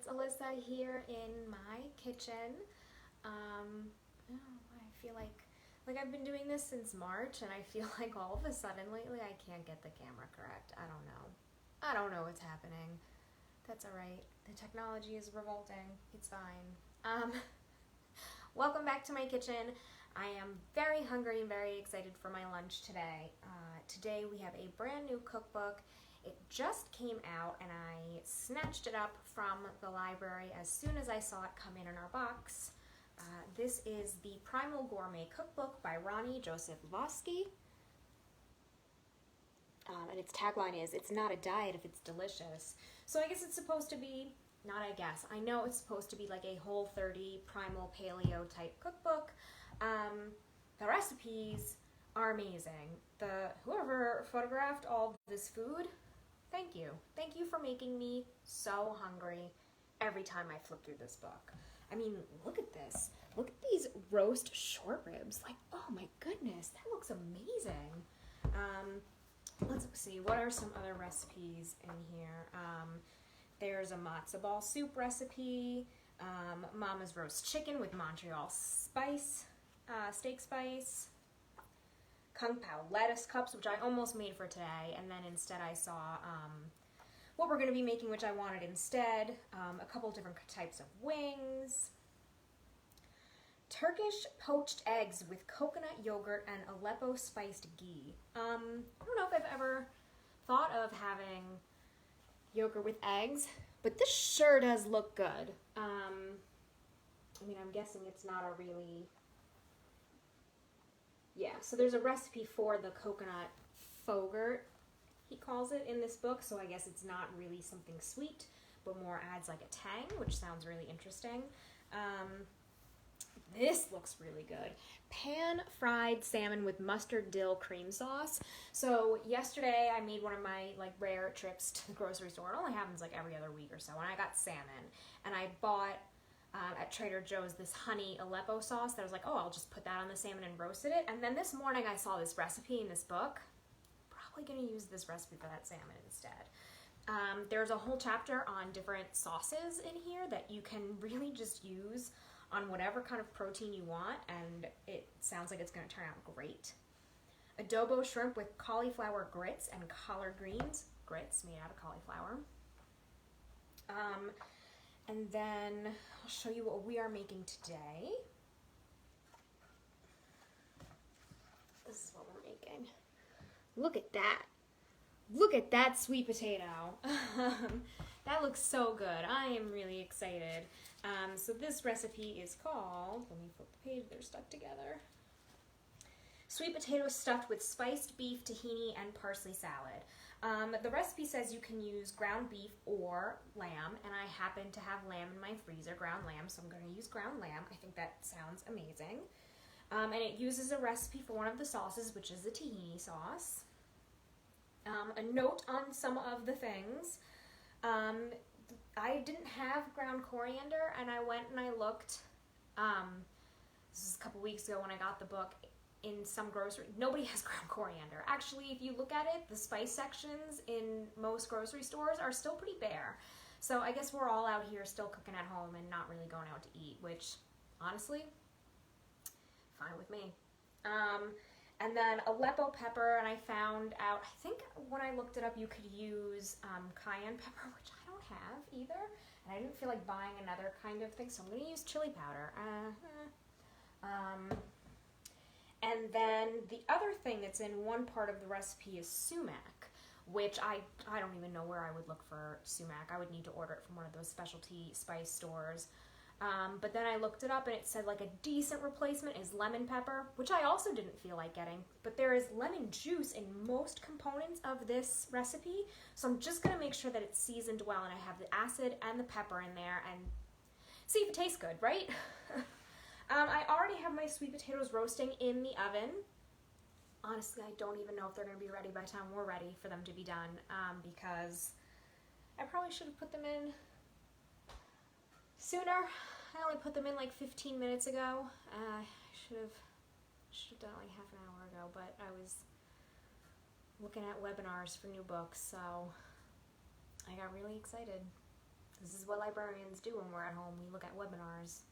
it's Alyssa here in my kitchen. I feel like I've been doing this since March, and I feel like all of a sudden lately I can't get the camera correct. I don't know. I don't know what's happening. That's alright. The technology is revolting. It's fine. Welcome back to my kitchen. I am very hungry and very excited for my lunch today. Today we have a brand new cookbook. It just came out and I snatched it up from the library as soon as I saw it come in our box. This is the Primal Gourmet cookbook by Ronny Joseph Lvovski. And its tagline is, "It's not a diet if it's delicious." So I guess it's supposed to be, not I guess, I know it's supposed to be like a Whole30 primal paleo type cookbook. The recipes are amazing. Whoever photographed all of this food, thank you. Thank you for making me so hungry every time I flip through this book. I mean, look at this. Look at these roast short ribs. Like, oh my goodness, that looks amazing. Let's see, what are some other recipes in here? There's a matzo ball soup recipe, Mama's roast chicken with Montreal spice, steak spice, Kung Pao lettuce cups, which I almost made for today, and then instead I saw what we're going to be making, which I wanted instead, a couple different types of wings, Turkish poached eggs with coconut yogurt and Aleppo spiced ghee. I don't know if I've ever thought of having yogurt with eggs, but this sure does look good. I mean, I'm guessing it's not a really... Yeah, so there's a recipe for the coconut fogurt, he calls it in this book, so I guess it's not really something sweet, but more adds like a tang, which sounds really interesting. This looks really good. Pan-fried salmon with mustard dill cream sauce. So yesterday I made one of my rare trips to the grocery store. It only happens like every other week or so, and I got salmon. And I bought at Trader Joe's this honey Aleppo sauce that I was like, oh, I'll just put that on the salmon and roasted it. And then this morning I saw this recipe in this book. Probably gonna use this recipe for that salmon instead. There's a whole chapter on different sauces in here that you can really just use on whatever kind of protein you want, and it sounds like it's going to turn out great. Adobo shrimp with cauliflower grits and collard greens, grits made out of cauliflower. And then I'll show you what we are making today. This is what we're making. Look at that. Look at that sweet potato. That looks so good. I am really excited. So this recipe is called, let me flip the page, they're stuck together. Sweet potatoes stuffed with spiced beef, tahini, and parsley salad. The recipe says you can use ground beef or lamb, and I happen to have lamb in my freezer, ground lamb, so I'm going to use ground lamb. I think that sounds amazing. And it uses a recipe for one of the sauces, which is the tahini sauce. A note on some of the things. I didn't have ground coriander, and I went and I looked, this was a couple weeks ago when I got the book, in some grocery, nobody has ground coriander. Actually, if you look at it, the spice sections in most grocery stores are still pretty bare. So I guess we're all out here still cooking at home and not really going out to eat, which, honestly, fine with me. And then Aleppo pepper, and I found out, I think when I looked it up, you could use cayenne pepper, which I don't have either, and I didn't feel like buying another kind of thing, so I'm going to use chili powder. And then the other thing that's in one part of the recipe is sumac, which I don't even know where I would look for sumac. I would need to order it from one of those specialty spice stores. But then I looked it up and it said like a decent replacement is lemon pepper, which I also didn't feel like getting, but there is lemon juice in most components of this recipe, so I'm just going to make sure that it's seasoned well and I have the acid and the pepper in there and see if it tastes good, right? I already have my sweet potatoes roasting in the oven. Honestly, I don't even know if they're going to be ready by the time we're ready for them to be done, because I probably should have put them in sooner. I only put them in like 15 minutes ago. I should have done it like half an hour ago, but I was looking at webinars for new books, so I got really excited. This is what librarians do when we're at home. We look at webinars.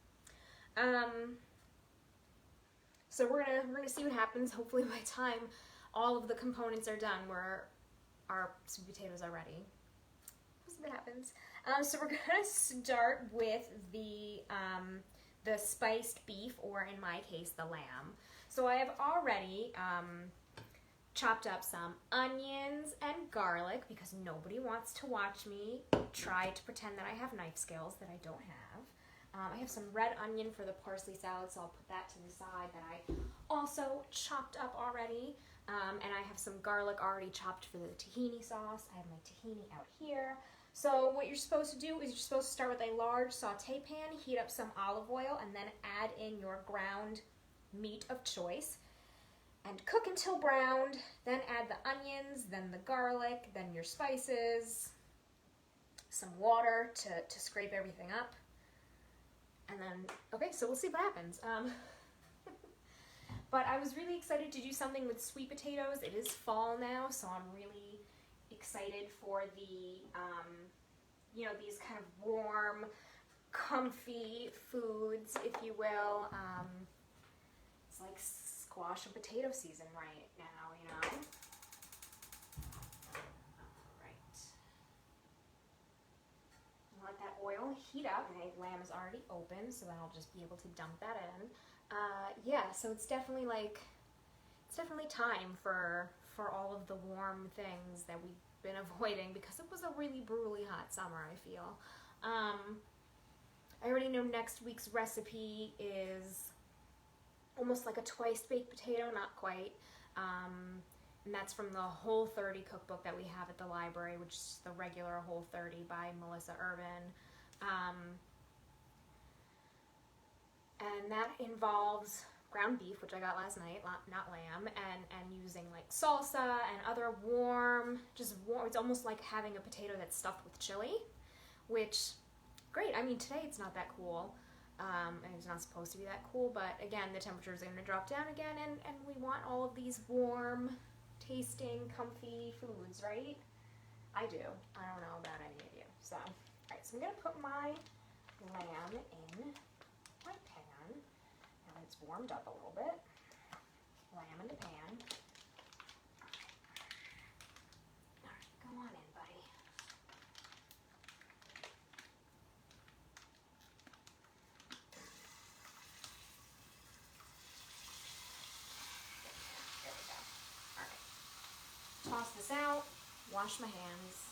So we're gonna see what happens. Hopefully by the time all of the components are done, our sweet potatoes are ready. We'll see what happens. So we're gonna start with the spiced beef, or in my case, the lamb. So I have already chopped up some onions and garlic, because nobody wants to watch me try to pretend that I have knife skills that I don't have. I have some red onion for the parsley salad, so I'll put that to the side, that I also chopped up already. And I have some garlic already chopped for the tahini sauce. I have my tahini out here. So what you're supposed to do is you're supposed to start with a large saute pan, heat up some olive oil, and then add in your ground meat of choice. And cook until browned, then add the onions, then the garlic, then your spices, some water to scrape everything up. And then, okay, so we'll see what happens. But I was really excited to do something with sweet potatoes. It is fall now, so I'm really excited for the, you know, these kind of warm, comfy foods, if you will. It's like squash and potato season right now, you know. Alright. Let that oil heat up. My lamb is already open, so then I'll just be able to dump that in. Yeah, so it's definitely time for all of the warm things that we've been avoiding, because it was a really brutally hot summer, I feel. I already know next week's recipe is almost like a twice baked potato, not quite. And that's from the Whole30 cookbook that we have at the library, which is the regular Whole30 by Melissa Urban. And that involves ground beef, which I got last night, not lamb, and using like salsa and other warm, it's almost like having a potato that's stuffed with chili, which, great. I mean, today it's not that cool, and it's not supposed to be that cool, but again, the temperatures are going to drop down again, and we want all of these warm, tasting, comfy foods, right? I do. I don't know about any of you. So, alright, so I'm going to put my lamb in my pan. Now that it's warmed up a little bit, lamb in the pan. Alright, go on in, buddy. There we go. Alright. Toss this out, wash my hands.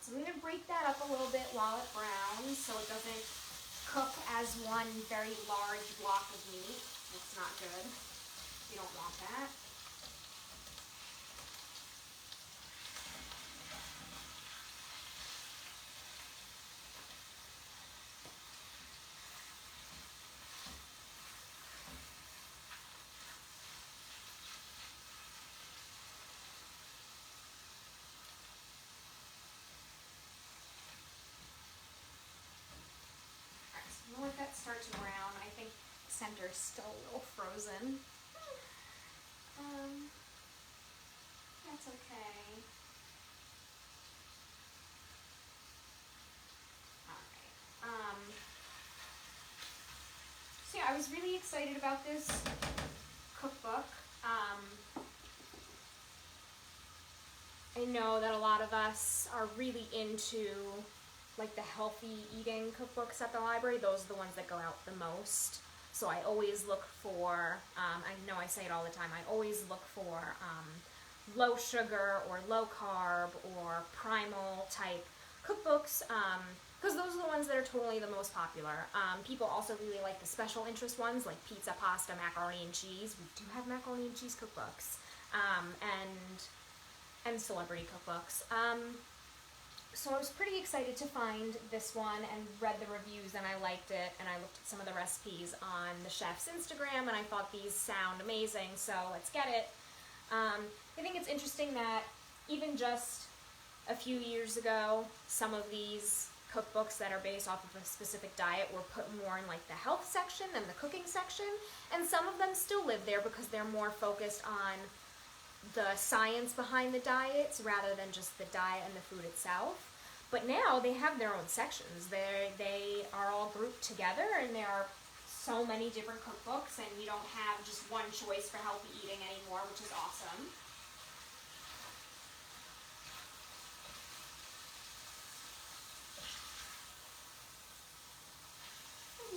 So I'm going to break that up a little bit while it browns so it doesn't cook as one very large block of meat. It's not good. You don't want that. I'll let that start to brown. I think the center is still a little frozen. That's okay. Alright. So yeah, I was really excited about this cookbook. I know that a lot of us are really into like the healthy eating cookbooks at the library. Those are the ones that go out the most. So I always look for, I know I say it all the time, I always look for low sugar or low carb or primal type cookbooks, because those are the ones that are totally the most popular. People also really like the special interest ones like pizza, pasta, macaroni and cheese. We do have macaroni and cheese cookbooks, and celebrity cookbooks. So I was pretty excited to find this one and read the reviews, and I liked it, and I looked at some of the recipes on the chef's Instagram, and I thought these sound amazing, so let's get it. I think it's interesting that even just a few years ago, some of these cookbooks that are based off of a specific diet were put more in like the health section than the cooking section, and some of them still live there because they're more focused on the science behind the diets rather than just the diet and the food itself. But now they have their own sections. They are all grouped together, and there are so many different cookbooks, and you don't have just one choice for healthy eating anymore, which is awesome.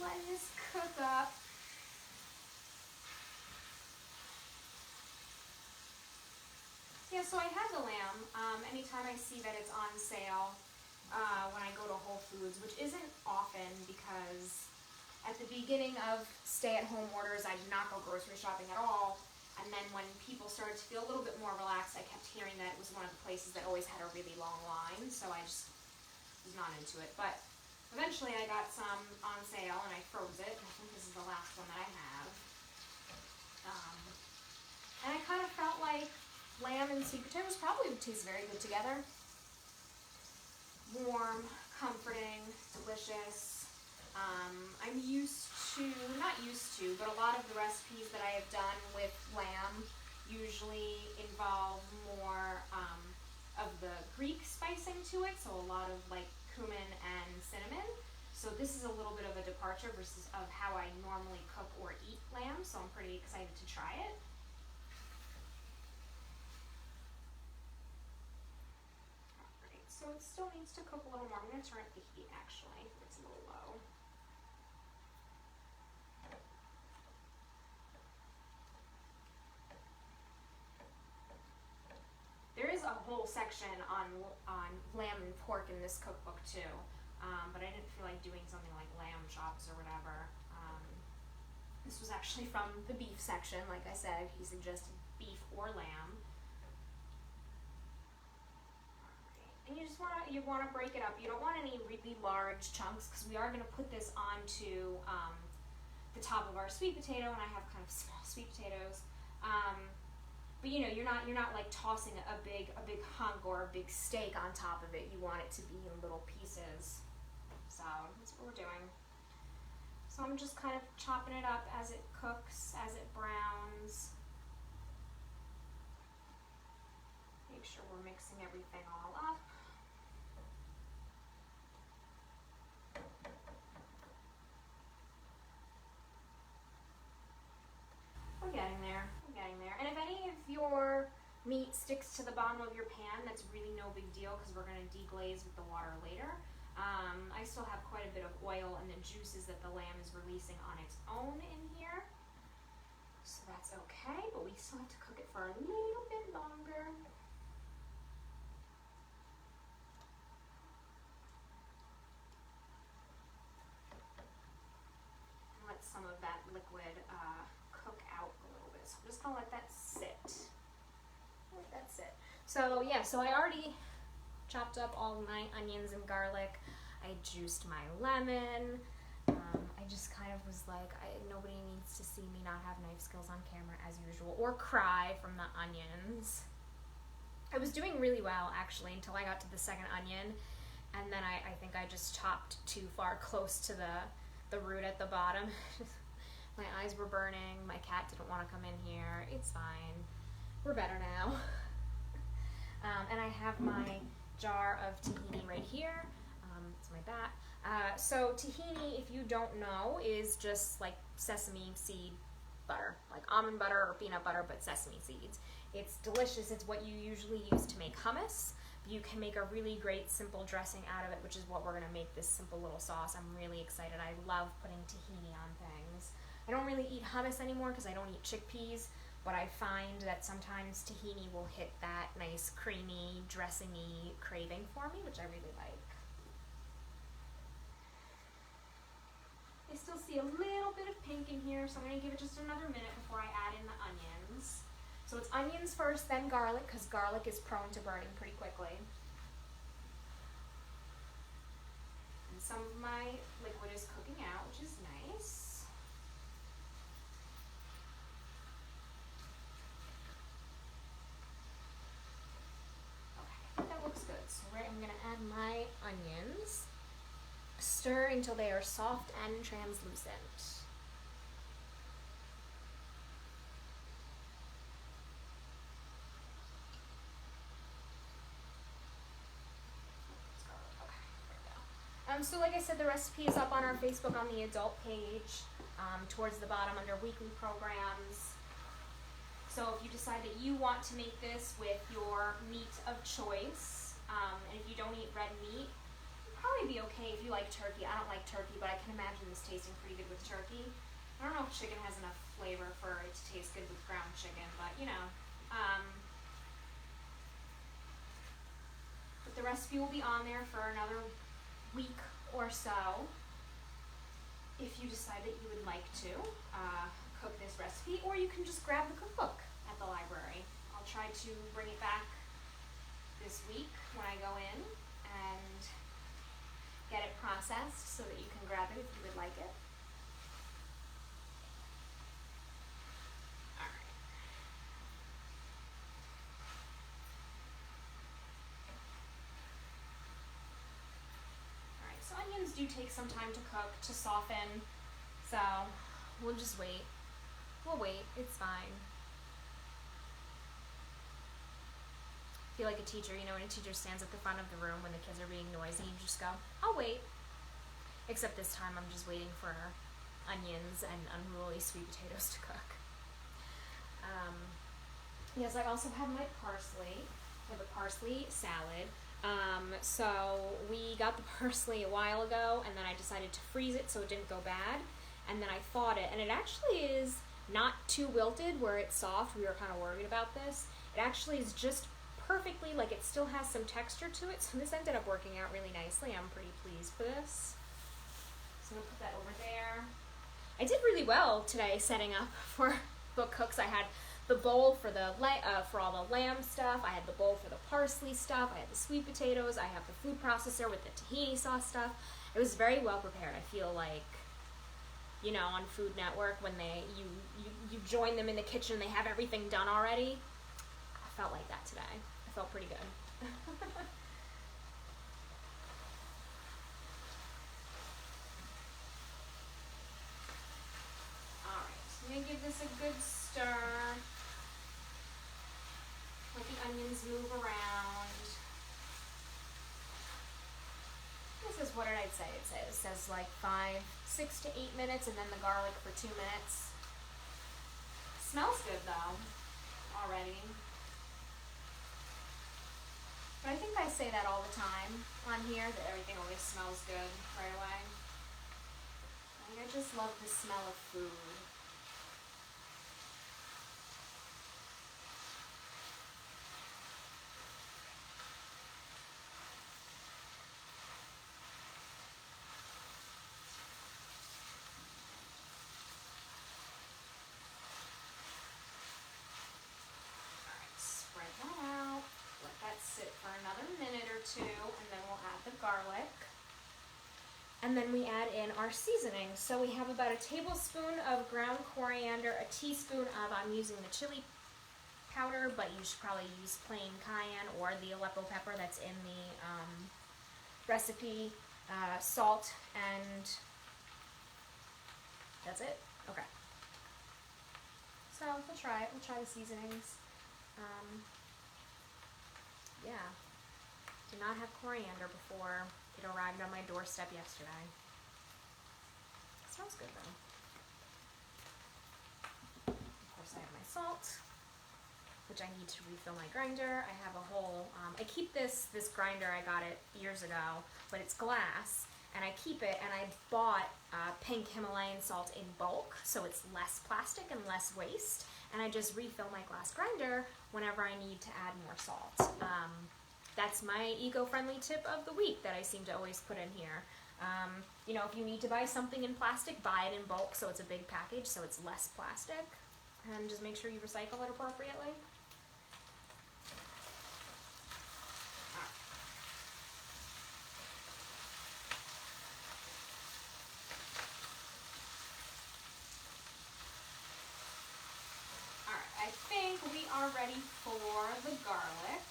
Let this cook up. Yeah, so I have the lamb. Anytime I see that it's on sale when I go to Whole Foods, which isn't often because at the beginning of stay-at-home orders, I did not go grocery shopping at all. And then when people started to feel a little bit more relaxed, I kept hearing that it was one of the places that always had a really long line, so I just was not into it. But eventually I got some on sale and I froze it. I think this is the last one that I have. And I kind of felt like lamb and sweet potatoes probably would taste very good together. Warm, comforting, delicious. I'm not used to, but a lot of the recipes that I have done with lamb usually involve more of the Greek spicing to it, so a lot of like cumin and cinnamon. So this is a little bit of a departure versus of how I normally cook or eat lamb, so I'm pretty excited to try it. Alright, so it still needs to cook a little more. I'm going to turn up the heat actually, it's a little low. There is a whole section on lamb and pork in this cookbook too, but I didn't feel like doing something like lamb chops or whatever. This was actually from the beef section. Like I said, he suggested beef or lamb. And you want to break it up. You don't want any really large chunks because we are going to put this onto the top of our sweet potato, and I have kind of small sweet potatoes. But you know, you're not like tossing a big hunk or a big steak on top of it. You want it to be in little pieces. So that's what we're doing. So I'm just kind of chopping it up as it cooks, as it browns. Make sure we're mixing everything all up. We're getting there. And if any of your meat sticks to the bottom of your pan, that's really no big deal because we're going to deglaze with the water later. I still have quite a bit of oil and the juices that the lamb is releasing on its own in here. So that's okay, but we still have to cook it for a little bit longer. And let some of that liquid cook out a little bit. So I'm just going to let that sit. So yeah, so I already chopped up all my onions and garlic. I juiced my lemon. I just kind of was like, nobody needs to see me not have knife skills on camera as usual, or cry from the onions. I was doing really well actually until I got to the second onion, and then I think I just chopped too far close to the root at the bottom. My eyes were burning, my cat didn't want to come in here. It's fine, we're better now. And I have my jar of tahini right here. It's my bat. So tahini, if you don't know, is just like sesame seed butter, like almond butter or peanut butter, but sesame seeds. It's delicious. It's what you usually use to make hummus. You can make a really great simple dressing out of it, which is what we're gonna make this simple little sauce. I'm really excited. I love putting tahini on things. I don't really eat hummus anymore because I don't eat chickpeas, but I find that sometimes tahini will hit that nice creamy, dressing-y craving for me, which I really like. I still see a little bit of pink in here, so I'm going to give it just another minute before I add in the onions. So it's onions first, then garlic, because garlic is prone to burning pretty quickly. And some of my liquid is cooking out, which is nice. Stir until they are soft and translucent. So like I said, the recipe is up on our Facebook on the adult page, towards the bottom under weekly programs. So if you decide that you want to make this with your meat of choice, and if you don't eat red meat, it'd probably be okay if you like turkey. I don't like turkey, but I can imagine this tasting pretty good with turkey. I don't know if chicken has enough flavor for it to taste good with ground chicken, but you know. But the recipe will be on there for another week or so. If you decide that you would like to cook this recipe, or you can just grab the cookbook at the library. I'll try to bring it back this week when I go in and get it processed so that you can grab it if you would like it. Alright, so onions do take some time to cook, to soften, so we'll just wait. We'll wait, it's fine. I feel like a teacher, you know, when a teacher stands at the front of the room when the kids are being noisy, you just go, I'll wait. Except this time I'm just waiting for onions and unruly sweet potatoes to cook. Yes, I also have my parsley. I have a parsley salad. So we got the parsley a while ago, and then I decided to freeze it so it didn't go bad. And then I thawed it, and it actually is not too wilted where it's soft. We were kind of worried about this. It actually is just perfectly, like it still has some texture to it, so this ended up working out really nicely. I'm pretty pleased for this. So I'm gonna put that over there. I did really well today setting up for book cooks. I had the bowl for the for all the lamb stuff. I had the bowl for the parsley stuff. I had the sweet potatoes. I have the food processor with the tahini sauce stuff. It was very well prepared. I feel like, you know, on Food Network when you join them in the kitchen and they have everything done already. I felt like that today. I felt pretty good. Alright, so I'm going to give this a good stir. Let the onions move around. This is, what did I say? It says like 6 to 8 minutes, and then the garlic for 2 minutes. Smells good though, already. But I think I say that all the time on here, that everything always smells good right away. I just love the smell of food. For another minute or two, and then we'll add the garlic. And then we add in our seasoning. So we have about a tablespoon of ground coriander, a teaspoon of, I'm using the chili powder, but you should probably use plain cayenne or the Aleppo pepper that's in the recipe, salt, and that's it. Okay. So we'll try it. We'll try the seasonings. Yeah, did not have coriander before it arrived on my doorstep yesterday. It smells good though. Of course I have my salt, which I need to refill my grinder. I have a whole, I keep this grinder, I got it years ago, but it's glass, and I keep it, and I bought pink Himalayan salt in bulk, so it's less plastic and less waste. And I just refill my glass grinder whenever I need to add more salt. That's my eco-friendly tip of the week that I seem to always put in here. You know, if you need to buy something in plastic, buy it in bulk so it's a big package, so it's less plastic. And just make sure you recycle it appropriately. I think we are ready for the garlic.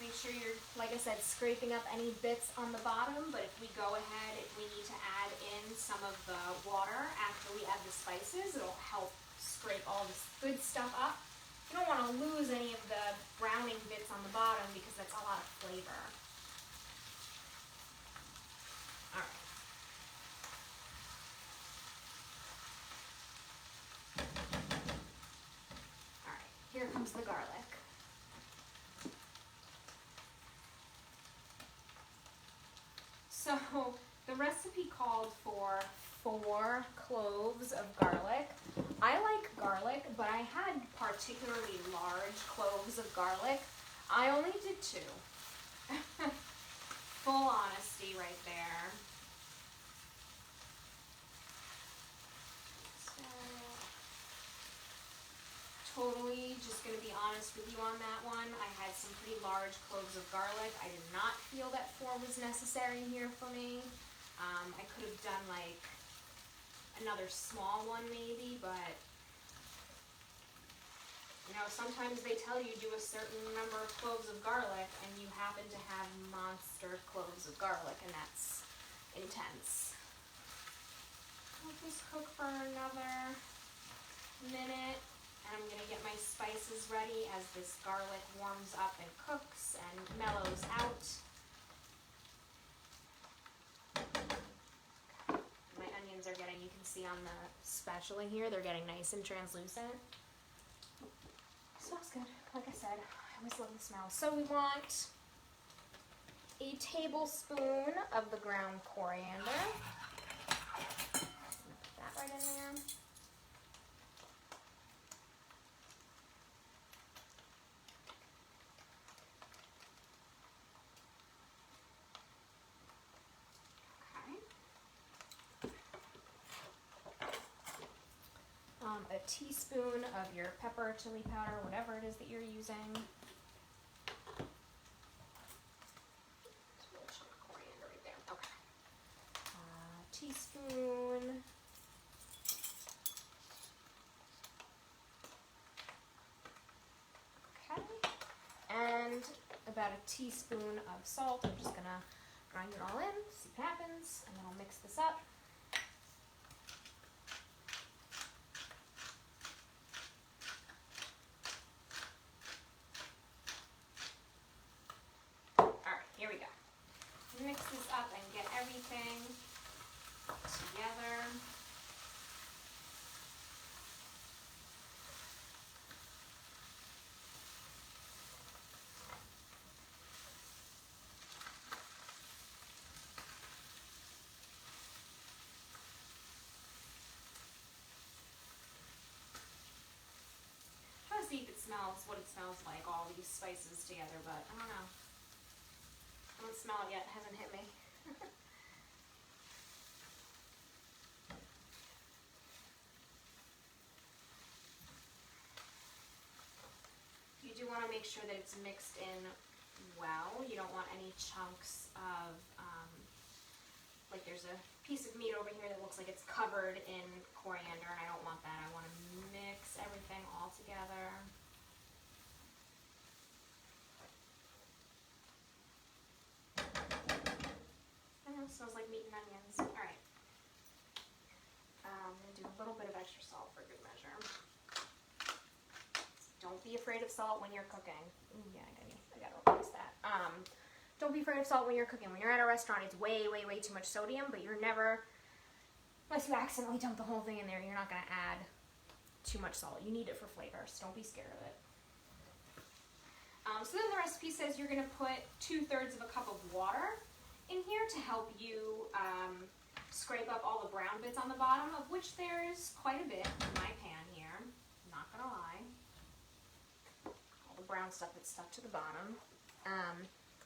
Make sure you're, like I said, scraping up any bits on the bottom, but if we go ahead, if we need to add in some of the water after we add the spices, it'll help scrape all this good stuff up. You don't want to lose any of the browning bits on the bottom because that's a lot of flavor. All right. All right, here comes the garlic. So the recipe called for 4 cloves of garlic. I like garlic, but I had particularly large cloves of garlic. I only did 2. Full honesty right there. So, totally just going to be honest with you on that one. I had some pretty large cloves of garlic. I did not feel that 4 was necessary here for me. I could have done like another small one maybe, but you know, sometimes they tell you do a certain number of cloves of garlic and you happen to have monster cloves of garlic, and that's intense. Let this cook for another minute, and I'm going to get my spices ready as this garlic warms up and cooks and mellows out. My onions are getting, you can see on the spatula here, they're getting nice and translucent. Smells good. Like I said, I always love the smell. So we want a tablespoon of the ground coriander. Put that right in there. A teaspoon of your pepper, chili powder, whatever it is that you're using. There's a little chunk of coriander right there. Okay. Teaspoon. Okay. And about a teaspoon of salt. I'm just gonna grind it all in, see what happens, and then I'll mix this up. Mix this up and get everything together. Try to see if it smells what it smells like, all these spices together, but I don't know. I don't smell it yet, it hasn't hit me. You do want to make sure that it's mixed in well. You don't want any chunks of, like there's a piece of meat over here that looks like it's covered in coriander, and I don't want that. I want to mix everything all together. Smells like meat and onions. All right. I'm going to do a little bit of extra salt for good measure. Don't be afraid of salt when you're cooking. Ooh, yeah, I got to replace that. Don't be afraid of salt when you're cooking. When you're at a restaurant, it's way, way, way too much sodium, but you're never, unless you accidentally dump the whole thing in there, you're not going to add too much salt. You need it for flavor, so don't be scared of it. So then the recipe says you're going to put 2/3 of a cup of water in here to help you scrape up all the brown bits on the bottom, of which there's quite a bit in my pan here, not gonna lie. All the brown stuff that's stuck to the bottom.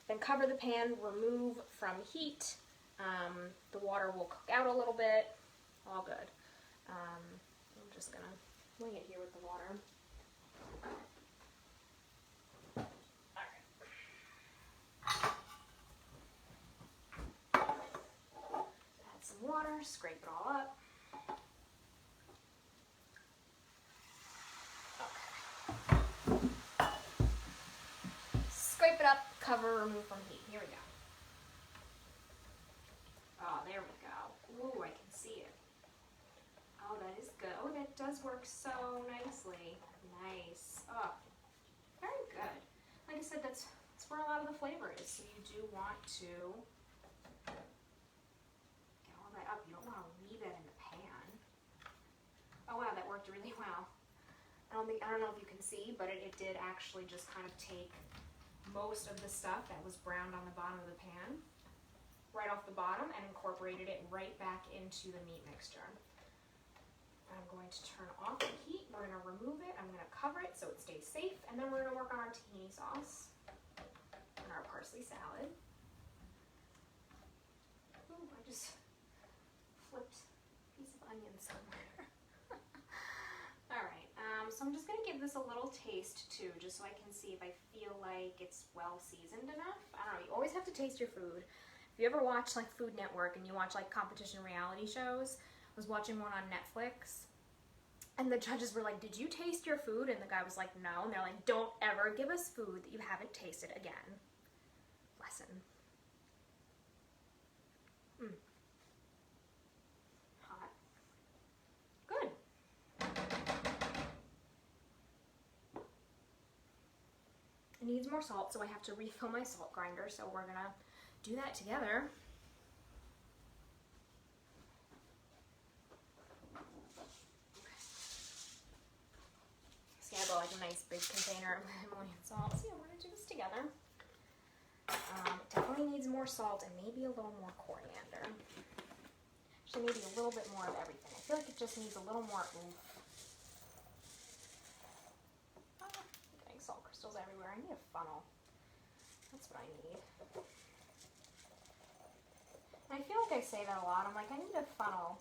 Then cover the pan, remove from heat. The water will cook out a little bit, all good. I'm just gonna wing it here with the water. Water, scrape it all up. Okay. Scrape it up, cover, remove from heat. Here we go. Oh, there we go. Ooh, I can see it. Oh, that is good. Oh, that does work so nicely. Nice. Oh, very good. Like I said, that's where a lot of the flavor is. So you do want to get all that up. You don't want to leave that in the pan. Oh wow, that worked really well. I don't know if you can see, but it did actually just kind of take most of the stuff that was browned on the bottom of the pan right off the bottom and incorporated it right back into the meat mixture. I'm going to turn off the heat. We're going to remove it. I'm going to cover it so it stays safe, and then we're going to work on our tahini sauce and our parsley salad. Ooh, I just flipped a piece of onion somewhere. All right, so I'm just going to give this a little taste too, just so I can see if I feel like it's well seasoned enough. I don't know, you always have to taste your food. If you ever watch like Food Network and you watch like competition reality shows, I was watching one on Netflix, and the judges were like, did you taste your food? And the guy was like, no. And they're like, don't ever give us food that you haven't tasted again. Lesson. Hot. Good. It needs more salt, so I have to refill my salt grinder, so we're gonna do that together. See, I bought like a nice big container of Himalayan salt. So yeah, we're gonna do this together. It definitely needs more salt and maybe a little more coriander. Actually, maybe a little bit more of everything. I feel like it just needs a little more oomph. I'm getting salt crystals everywhere. I need a funnel. That's what I need. And I feel like I say that a lot. I'm like, I need a funnel.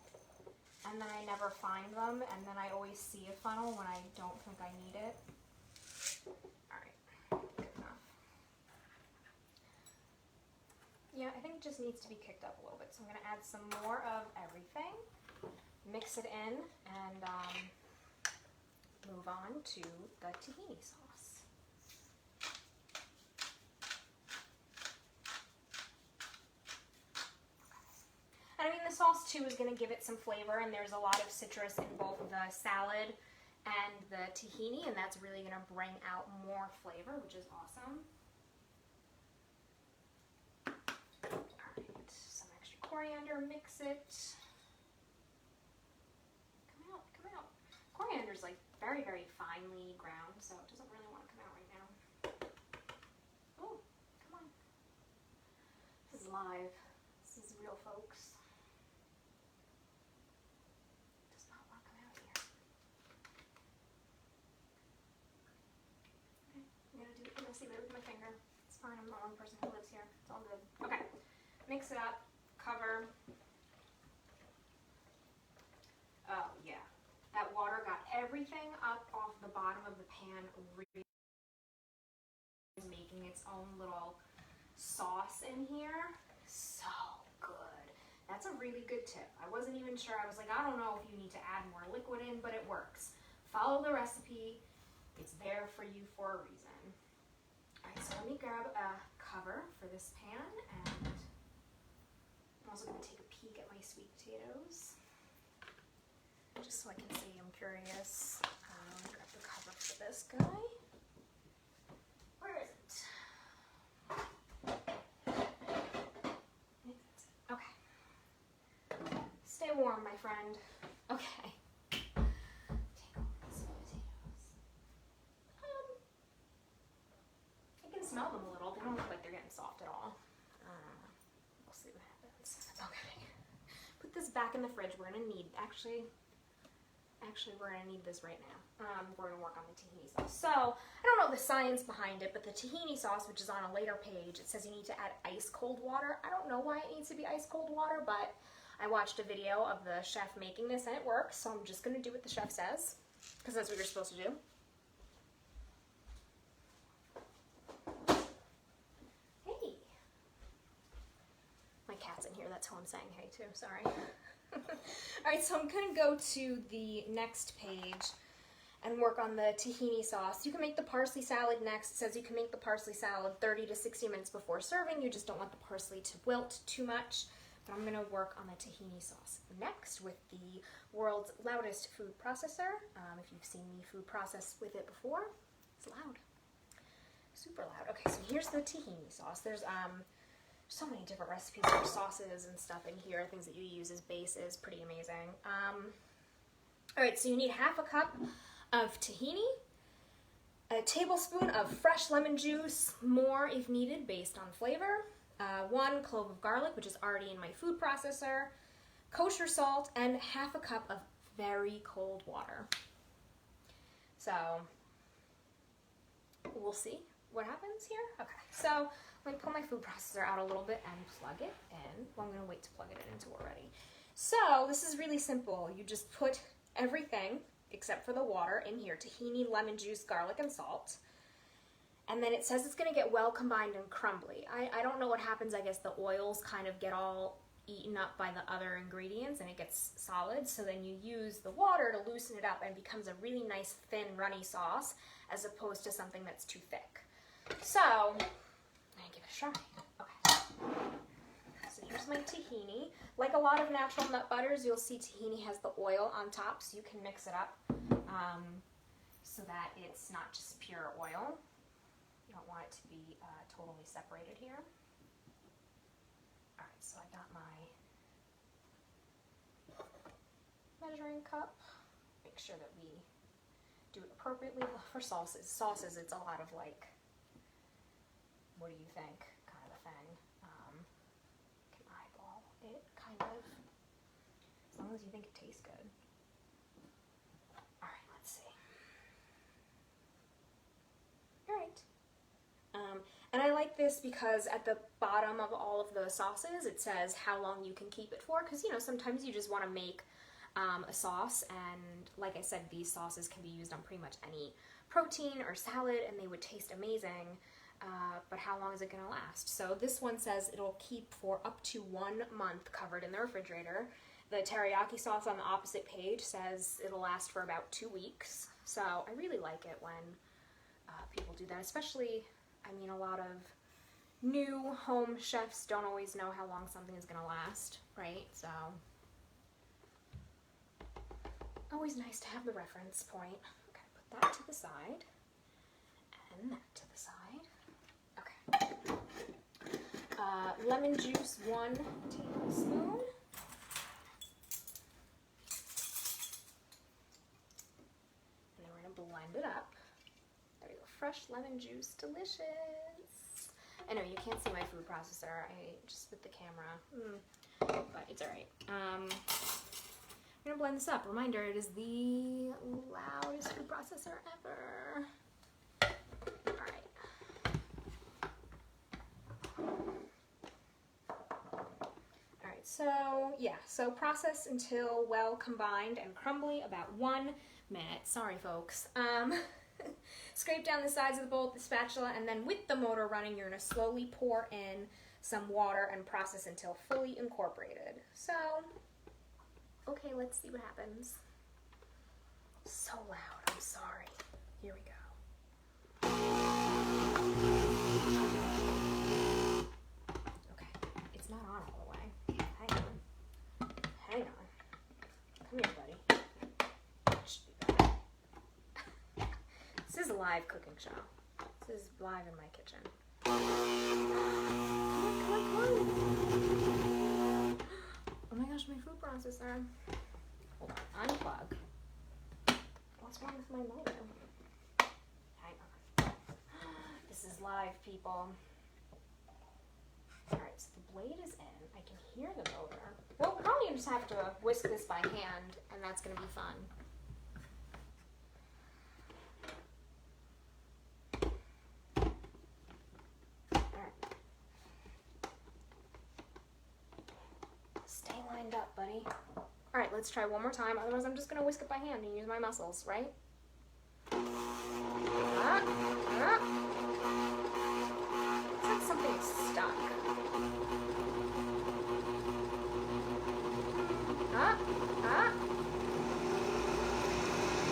And then I never find them, and then I always see a funnel when I don't think I need it. Alright, good enough. Yeah, I think it just needs to be kicked up a little bit, so I'm going to add some more of everything, mix it in, and move on to the tahini sauce. I mean, the sauce too is going to give it some flavor, and there's a lot of citrus in both the salad and the tahini, and that's really going to bring out more flavor, which is awesome. Alright, some extra coriander, mix it. Come out, come out. Coriander's like very, very finely ground, so it doesn't really want to come out right now. Oh, come on. This is live. This is real, folks. I'm the only person who lives here. It's all good. Okay. Mix it up. Cover. Oh, yeah. That water got everything up off the bottom of the pan, really making its own little sauce in here. So good. That's a really good tip. I wasn't even sure. I was like, I don't know if you need to add more liquid in, but it works. Follow the recipe. It's there for you for a reason. Alright, so let me grab a cover for this pan, and I'm also going to take a peek at my sweet potatoes, just so I can see. I'm curious. Let me grab the cover for this guy. Where is it? Okay. Stay warm, my friend. Okay. Smell them a little. They don't look like they're getting soft at all. We'll see what happens. Okay. Put this back in the fridge. We're gonna need, actually we're gonna need this right now. We're gonna work on the tahini sauce. So, I don't know the science behind it, but the tahini sauce, which is on a later page, it says you need to add ice cold water. I don't know why it needs to be ice cold water, but I watched a video of the chef making this and it works, so I'm just gonna do what the chef says, because that's what you're supposed to do. Cat's in here, that's who I'm saying hey to, sorry. Alright, so I'm gonna go to the next page, and work on the tahini sauce. You can make the parsley salad next. It says you can make the parsley salad 30 to 60 minutes before serving. You just don't want the parsley to wilt too much. But I'm going to work on the tahini sauce next with the world's loudest food processor. If you've seen me food process with it before, it's loud. Super loud. Okay, so here's the tahini sauce. There's so many different recipes for sauces and stuff in here, things that you use as bases. Pretty amazing. All right, so you need half a cup of tahini, a tablespoon of fresh lemon juice, more if needed based on flavor, 1 clove of garlic, which is already in my food processor, kosher salt, and half a cup of very cold water. So we'll see what happens here. Okay, so let me pull my food processor out a little bit and plug it in. Well, I'm going to wait to plug it into already. So this is really simple. You just put everything except for the water in here: tahini, lemon juice, garlic, and salt. And then it says it's going to get well combined and crumbly. I don't know what happens. I guess the oils kind of get all eaten up by the other ingredients and it gets solid. So then you use the water to loosen it up and it becomes a really nice thin runny sauce as opposed to something that's too thick. So I'm going to give it a try. Okay. So here's my tahini. Like a lot of natural nut butters, you'll see tahini has the oil on top, so you can mix it up so that it's not just pure oil. You don't want it to be totally separated here. Alright, so I got my measuring cup. Make sure that we do it appropriately. For sauces, it's a lot of like, what do you think, kind of a thing. Can eyeball it, kind of, as long as you think it tastes good. Alright, let's see. Alright. And I like this because at the bottom of all of the sauces it says how long you can keep it for, because you know sometimes you just want to make a sauce, and like I said, these sauces can be used on pretty much any protein or salad and they would taste amazing, but how long is it going to last? So this one says it'll keep for up to 1 month covered in the refrigerator. The teriyaki sauce on the opposite page says it'll last for about 2 weeks. So I really like it when people do that, especially, I mean, a lot of new home chefs don't always know how long something is going to last, right? So always nice to have the reference point. Okay, put that to the side and that to the side. Okay. Lemon juice, 1 tablespoon. And then we're going to blend it up. There we go. Fresh lemon juice, delicious. I know you can't see my food processor. I just with the camera, but it's all right. I'm gonna blend this up. Reminder: it is the loudest food processor ever. All right. All right. So yeah. So process until well combined and crumbly. About 1 minute. Sorry, folks. Scrape down the sides of the bowl with the spatula, and then with the motor running, you're going to slowly pour in some water and process until fully incorporated. So, okay, let's see what happens. So loud, I'm sorry. Here we go. Okay, it's not on all the way. Hang on. Hang on. Come here, buddy. This is a live cooking show. This is live in my kitchen. Come on. Oh my gosh, my food processor. Hold on, unplug. What's wrong with my motor? Hang on. This is live, people. Alright, so the blade is in. I can hear the motor. Well, we'll probably just have to whisk this by hand, and that's going to be fun. Up, buddy. All right, let's try one more time. Otherwise, I'm just gonna whisk it by hand and use my muscles, right? Looks like something's stuck.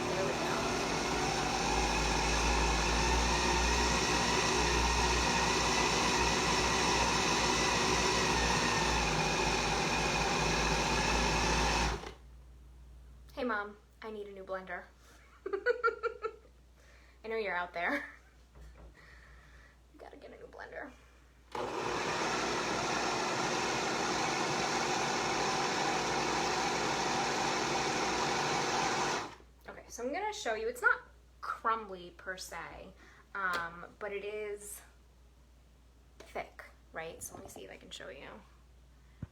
There we go. need a new blender. I know you're out there. Gotta get a new blender. Okay, so I'm gonna show you, it's not crumbly per se, but it is thick, right? So let me see if I can show you.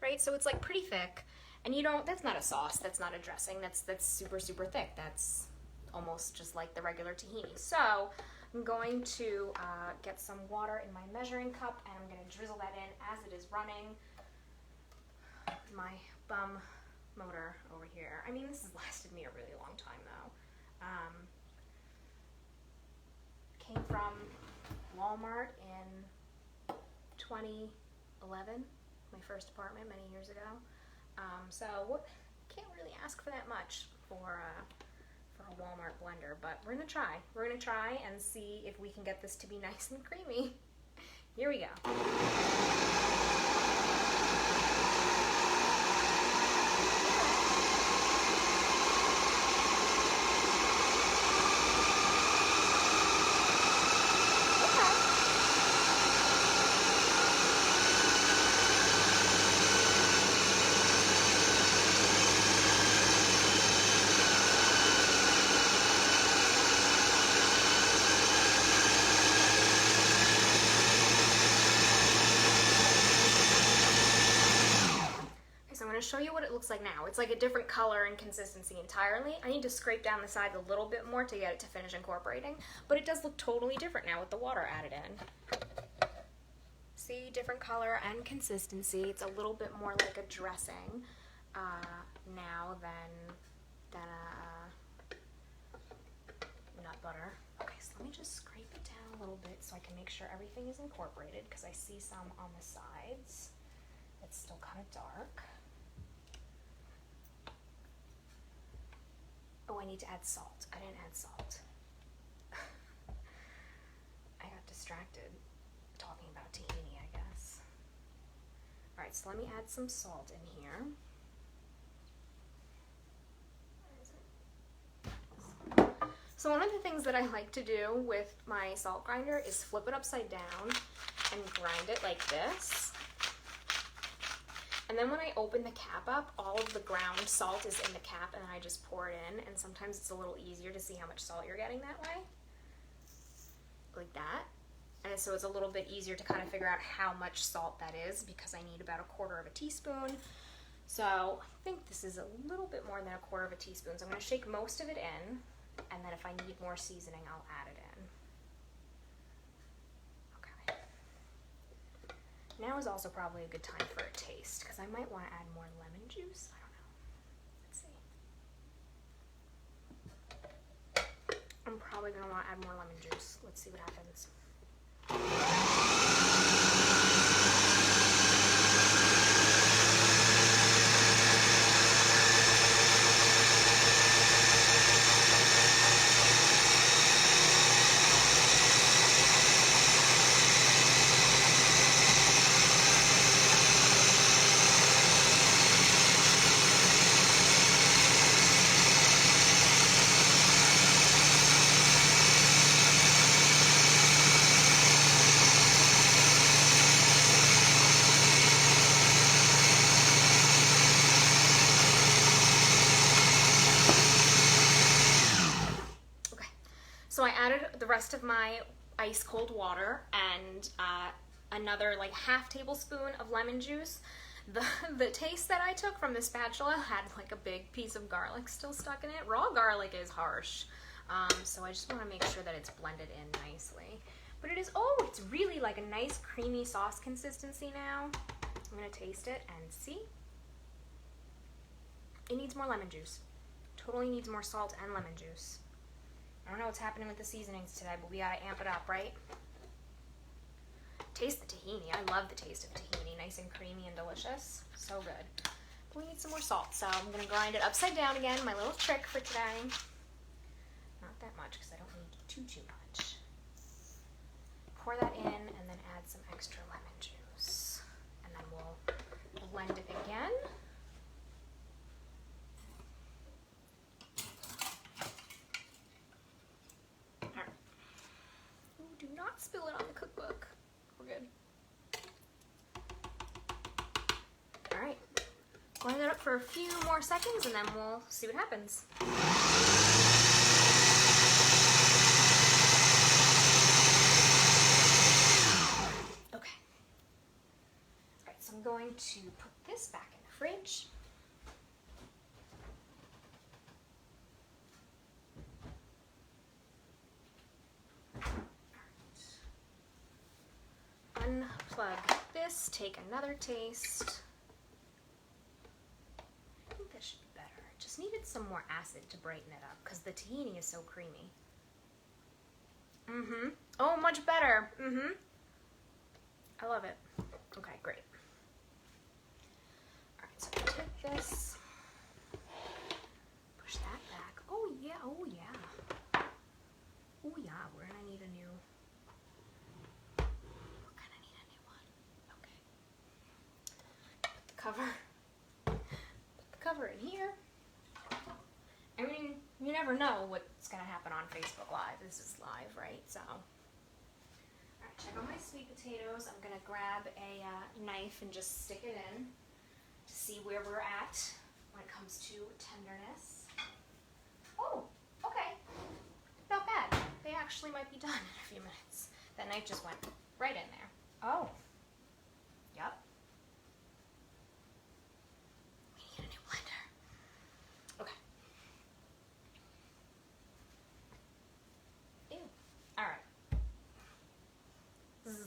Right, so it's like pretty thick, and you don't, that's not a sauce, that's not a dressing, that's super, super thick. That's almost just like the regular tahini. So I'm going to get some water in my measuring cup, and I'm going to drizzle that in as it is running. My bum motor over here. I mean, this has lasted me a really long time though. Came from Walmart in 2011, my first apartment many years ago. So can't really ask for that much for a Walmart blender, but we're gonna try. We're gonna try and see if we can get this to be nice and creamy. Here we go. Show you what it looks like now. It's like a different color and consistency entirely. I need to scrape down the sides a little bit more to get it to finish incorporating, but it does look totally different now with the water added in. See, different color and consistency. It's a little bit more like a dressing now than nut butter. Okay, so let me just scrape it down a little bit so I can make sure everything is incorporated, because I see some on the sides. It's still kind of dark. Oh, I need to add salt. I didn't add salt. I got distracted talking about tahini, I guess. All right, so let me add some salt in here. Where is it? So one of the things that I like to do with my salt grinder is flip it upside down and grind it like this. And then when I open the cap up, all of the ground salt is in the cap, and I just pour it in, and sometimes it's a little easier to see how much salt you're getting that way. Like that. And so it's a little bit easier to kind of figure out how much salt that is, because I need about 1/4 teaspoon. So I think this is a little bit more than 1/4 teaspoon. So I'm going to shake most of it in, and then if I need more seasoning, I'll add it in. Now is also probably a good time for a taste, because I might want to add more lemon juice. I don't know. Let's see. I'm probably going to want to add more lemon juice. Let's see what happens. So I added the rest of my ice cold water and another like 1/2 tablespoon of lemon juice. The taste that I took from the spatula had like a big piece of garlic still stuck in it. Raw garlic is harsh, so I just want to make sure that it's blended in nicely. But it is, oh, it's really like a nice creamy sauce consistency now. I'm going to taste it and see. It needs more lemon juice. Totally needs more salt and lemon juice. I don't know what's happening with the seasonings today, but we gotta amp it up, right? Taste the tahini. I love the taste of tahini. Nice and creamy and delicious. So good. But we need some more salt, so I'm gonna grind it upside down again. My little trick for today. Not that much, because I don't need too much. Pour that in, and then add some extra lemon juice. And then we'll blend it again. not spill it on the cookbook. We're good. All right. Blend it up for a few more seconds and then we'll see what happens. Okay. All right, so I'm going to put this back in the fridge. Unplug this, take another taste. I think this should be better. Just needed some more acid to brighten it up because the tahini is so creamy. Oh, much better. I love it. Okay, great. All right, so I'm gonna take this, push that back. Oh yeah, oh yeah. Oh yeah, we're gonna need a new, put the cover in here. I mean, you never know what's gonna happen on Facebook Live. This is live, right? So, all right, check out my sweet potatoes. I'm gonna grab a knife and just stick it in to see where we're at when it comes to tenderness. Oh, okay, not bad. They actually might be done in a few minutes. That knife just went right in there. Oh, yep.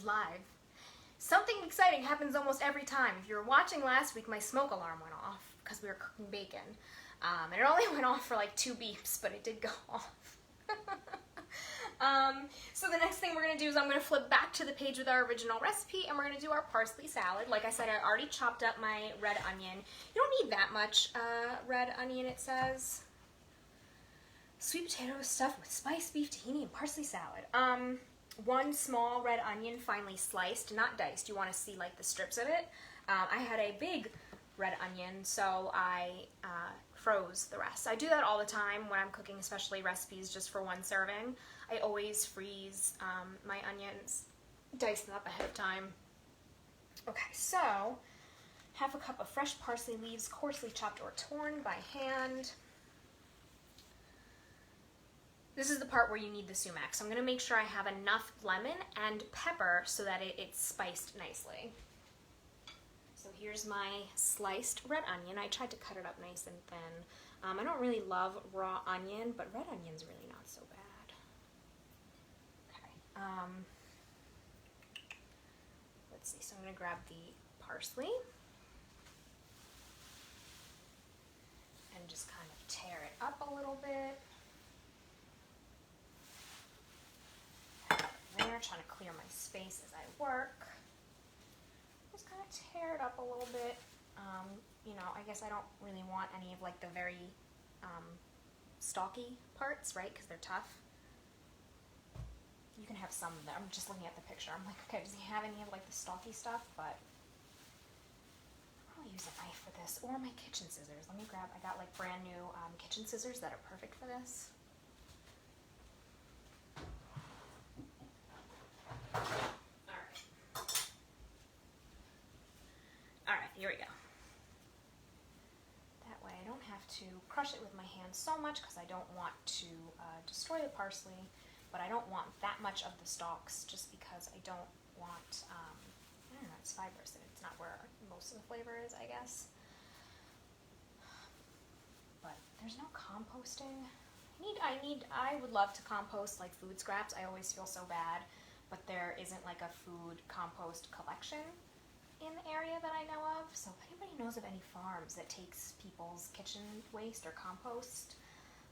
Live. Something exciting happens almost every time. If you were watching last week, my smoke alarm went off because we were cooking bacon. And it only went off for like 2 beeps, but it did go off. So the next thing we're going to do is I'm going to flip back to the page with our original recipe and we're going to do our parsley salad. Like I said, I already chopped up my red onion. You don't need that much red onion, it says. Sweet potatoes stuffed with spiced beef, tahini, and parsley salad. 1 small red onion finely sliced, not diced. You want to see like the strips of it. I had a big red onion, so I froze the rest. I do that all the time when I'm cooking, especially recipes just for 1 serving. I always freeze my onions, dice them up ahead of time. Okay, so 1/2 cup of fresh parsley leaves, coarsely chopped or torn by hand. This is the part where you need the sumac. So I'm going to make sure I have enough lemon and pepper so that it's spiced nicely. So here's my sliced red onion. I tried to cut it up nice and thin. I don't really love raw onion, but red onion's really not so bad. Okay. Let's see. So I'm going to grab the parsley and just kind of tear it up a little bit. There, trying to clear my space as I work. Just kind of tear it up a little bit. You know, I guess I don't really want any of like the very stalky parts, right? Because they're tough. You can have some there. I'm just looking at the picture. I'm like, okay, does he have any of like the stalky stuff? But I'll use a knife for this or my kitchen scissors. Let me grab, I got like brand new kitchen scissors that are perfect for this. Alright, here we go. That way I don't have to crush it with my hands so much because I don't want to destroy the parsley, but I don't want that much of the stalks just because I don't want, I don't know, it's fibrous and it's not where most of the flavor is, I guess. But there's no composting. I would love to compost like food scraps. I always feel so bad, but there isn't like a food compost collection in the area that I know of. So if anybody knows of any farms that takes people's kitchen waste or compost,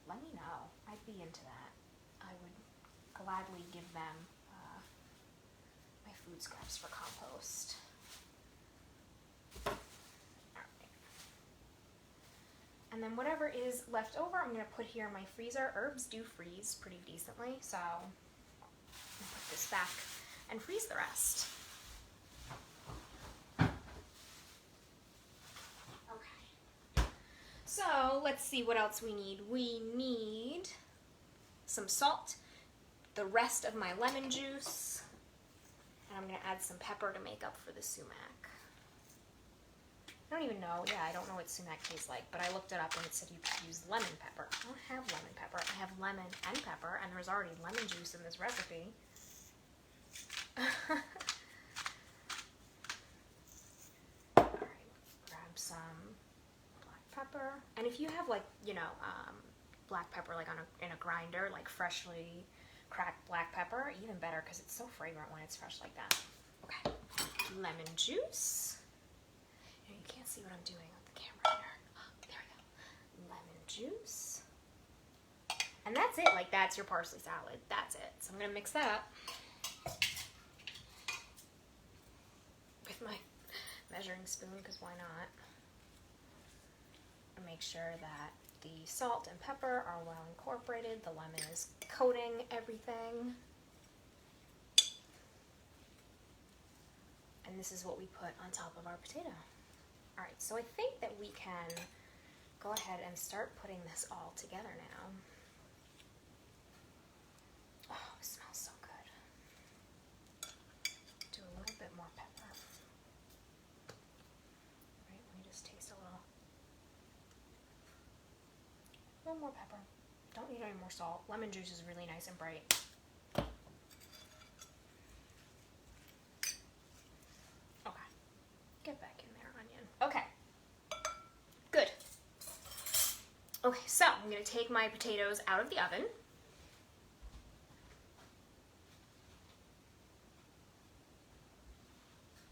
let me know. I'd be into that. I would gladly give them my food scraps for compost. And then whatever is left over, I'm going to put here in my freezer. Herbs do freeze pretty decently, so I'm going to put this back and freeze the rest. Okay. So let's see what else we need. We need some salt, the rest of my lemon juice, And I'm going to add some pepper to make up for the sumac. I don't even know. Yeah, I don't know what sumac tastes like, but I looked it up and it said you could use lemon pepper. I don't have lemon pepper. I have lemon and pepper, and there's already lemon juice in this recipe. Alright, grab some black pepper. And if you have, like, you know, black pepper like in a grinder, like freshly cracked black pepper, even better because it's so fragrant when it's fresh like that. Okay, lemon juice. You can't see what I'm doing with the camera here. Oh, there we go. Lemon juice. And that's it. Like, that's your parsley salad. That's it. So I'm going to mix that up with my measuring spoon, because why not? And make sure that the salt and pepper are well incorporated. The lemon is coating everything. And this is what we put on top of our potato. All right, so I think that we can go ahead and start putting this all together now. Oh, it smells so good. Do a little bit more pepper. All right, let me just taste a little more pepper. Don't need any more salt. Lemon juice is really nice and bright. Okay, get back in there, onion. Okay. Good. Okay, so I'm going to take my potatoes out of the oven.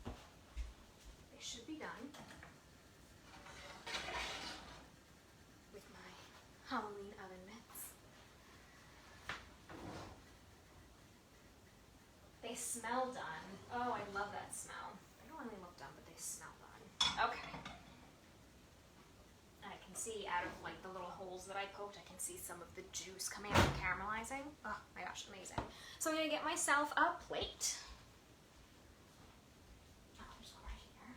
They should be done. With my Halloween oven mitts. They smell done. Oh, I love that smell. They don't really look done, but they smell done. Okay. And I can see out of like the little holes that I poked, I can see some of the juice coming out and caramelizing. Oh my gosh, amazing. So I'm gonna get myself a plate. Oh, there's one right here.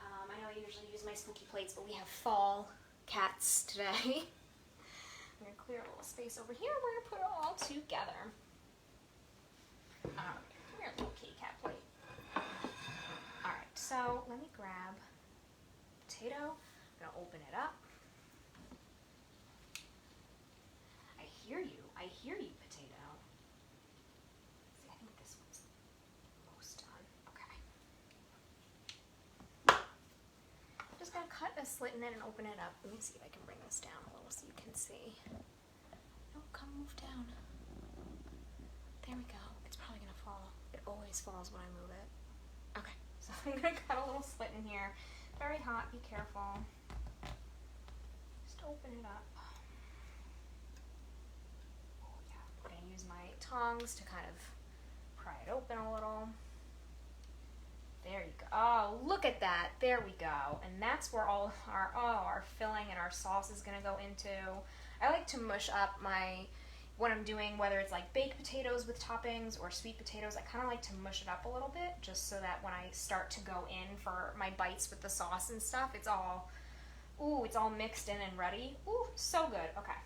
I know I usually use my spooky plates, but we have fall cats today. I'm gonna clear a little space over here. We're gonna put it all together. Come here, little kitty cat plate. All right, so let me grab potato. I'm gonna open it up. I hear you, potato. See, I think this one's most done. Okay. Just gonna cut a slit in it and open it up. Let me see if I can bring this down a little so you can see. No, come move down. There we go. It's probably gonna fall. It always falls when I move it. Okay, so I'm gonna cut a little slit in here. Very hot, be careful. Just open it up. Oh yeah, I'm gonna use my tongs to kind of pry it open a little. There you go. Oh, look at that. There we go. And that's where all our filling and our sauce is gonna go into. I like to mush up what I'm doing, whether it's like baked potatoes with toppings or sweet potatoes. I kind of like to mush it up a little bit just so that when I start to go in for my bites with the sauce and stuff, it's all mixed in and ready. Ooh, so good. Okay.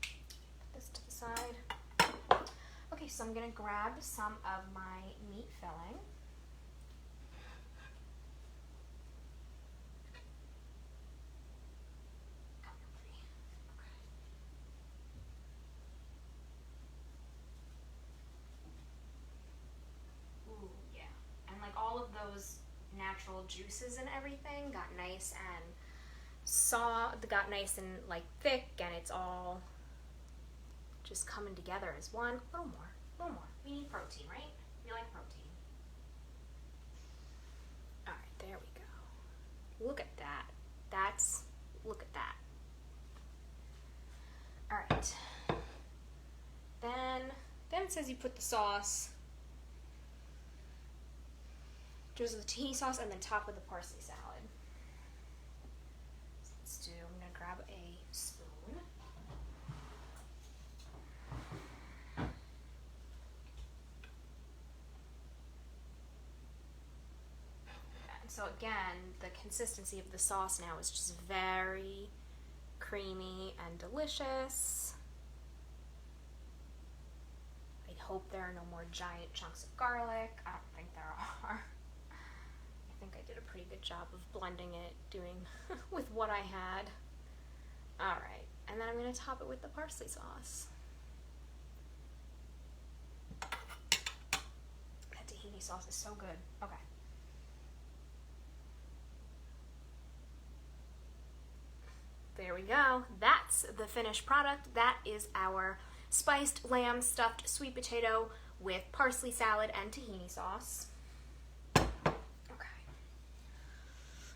Put this to the side. Okay, so I'm gonna grab some of my meat filling. Those natural juices and everything got nice and like thick, and it's all just coming together as one. A little more. We need protein, right? We like protein. All right, there we go. Look at that. Look at that. All right. Then it says you put the sauce. Just the tahini sauce and then top with the parsley salad. So I'm gonna grab a spoon. And so again, the consistency of the sauce now is just very creamy and delicious. I hope there are no more giant chunks of garlic. I don't think there are. I think I did a pretty good job of blending it, doing with what I had. Alright, and then I'm going to top it with the parsley sauce. That tahini sauce is so good. Okay. There we go. That's the finished product. That is our spiced lamb stuffed sweet potato with parsley salad and tahini sauce. Okay.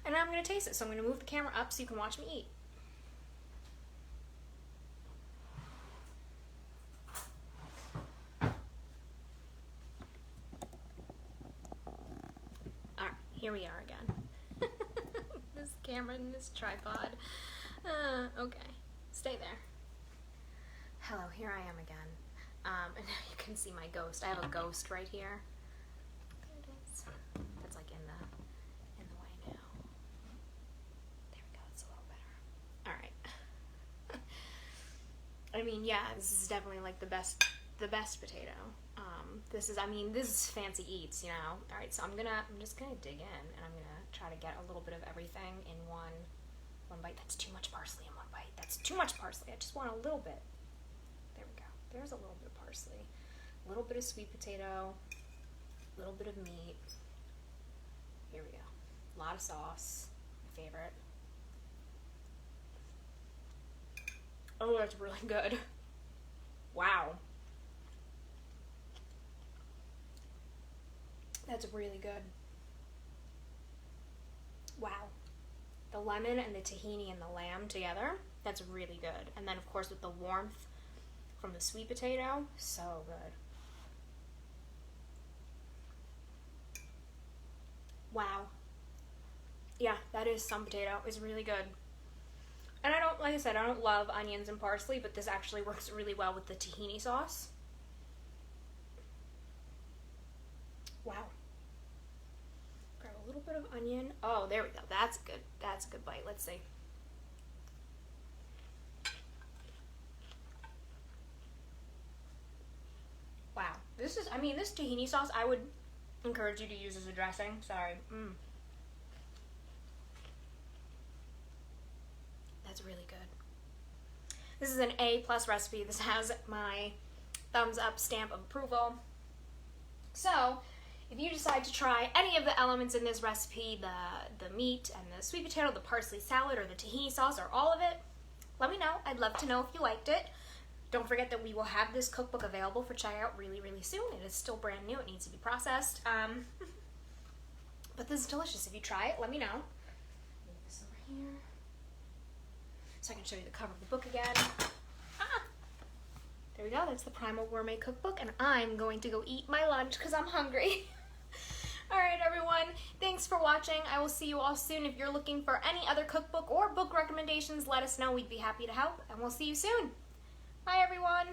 And now I'm going to taste it. So I'm going to move the camera up so you can watch me eat. Alright, here we are again. This camera and this tripod. Okay, stay there. Hello, here I am again. And now you can see my ghost. I have a ghost right here. There it is. That's like in the way now. There we go, it's a little better. Alright. I mean, yeah, this is definitely like the best potato. This is fancy eats, you know. Alright, so I'm just gonna dig in and I'm gonna try to get a little bit of everything in one bite. That's too much parsley in one bite. That's too much parsley. I just want a little bit. There we go. There's a little bit of parsley. A little bit of sweet potato. A little bit of meat. Here we go. A lot of sauce. My favorite. Oh, that's really good. Wow. That's really good. Wow. The lemon and the tahini and the lamb together, that's really good. And then, of course, with the warmth from the sweet potato, so good. Wow. Yeah, that is some potato. It's really good. And I don't, like I said, I don't love onions and parsley, but this actually works really well with the tahini sauce. Wow. Grab a little bit of onion. Oh, there we go. That's good. That's a good bite. Let's see. Wow. This tahini sauce, I would encourage you to use as a dressing. Sorry. That's really good. This is an A+ recipe. This has my thumbs up stamp of approval. So, if you decide to try any of the elements in this recipe, the meat and the sweet potato, the parsley salad, or the tahini sauce, or all of it, let me know. I'd love to know if you liked it. Don't forget that we will have this cookbook available for checkout really, really soon. It is still brand new. It needs to be processed. But this is delicious. If you try it, let me know. Move this over here so I can show you the cover of the book again. There we go. That's the Primal Gourmet cookbook, and I'm going to go eat my lunch because I'm hungry. Alright everyone, thanks for watching. I will see you all soon. If you're looking for any other cookbook or book recommendations, let us know. We'd be happy to help, and we'll see you soon. Bye everyone.